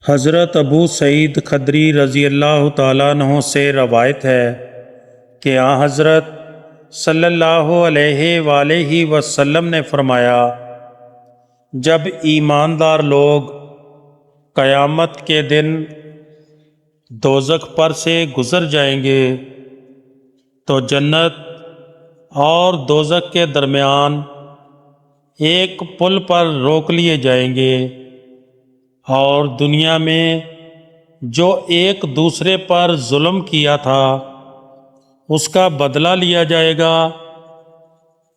حضرت ابو سعید خدری رضی اللہ تعالیٰ عنہ سے روایت ہے کہ حضرت صلی اللہ علیہ وآلہ وسلم نے فرمایا، جب ایماندار لوگ قیامت کے دن دوزخ پر سے گزر جائیں گے تو جنت اور دوزخ کے درمیان ایک پل پر روک لیے جائیں گے، اور دنیا میں جو ایک دوسرے پر ظلم کیا تھا اس کا بدلہ لیا جائے گا۔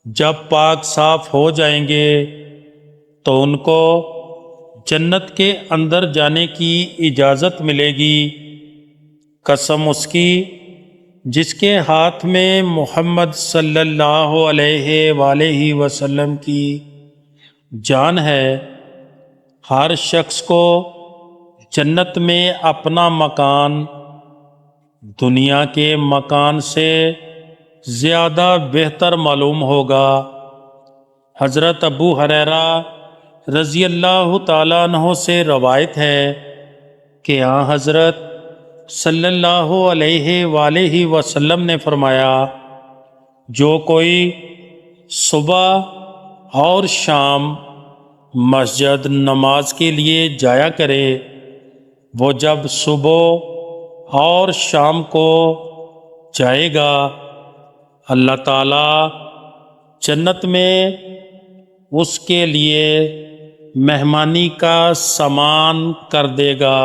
جب پاک صاف ہو جائیں گے تو ان کو جنت کے اندر جانے کی اجازت ملے گی۔ قسم اس کی جس کے ہاتھ میں محمد صلی اللہ علیہ وآلہ وسلم کی جان ہے، ہر شخص کو جنت میں اپنا مکان دنیا کے مکان سے زیادہ بہتر معلوم ہوگا۔ حضرت ابو ہریرہ رضی اللہ تعالیٰ عنہ سے روایت ہے کہ حضرت صلی اللہ علیہ وآلہ وسلم نے فرمایا، جو کوئی صبح اور شام مسجد نماز کے لیے جایا کرے، وہ جب صبح اور شام کو جائے گا، اللہ تعالیٰ جنت میں اس کے لیے مہمانی کا سامان کر دے گا۔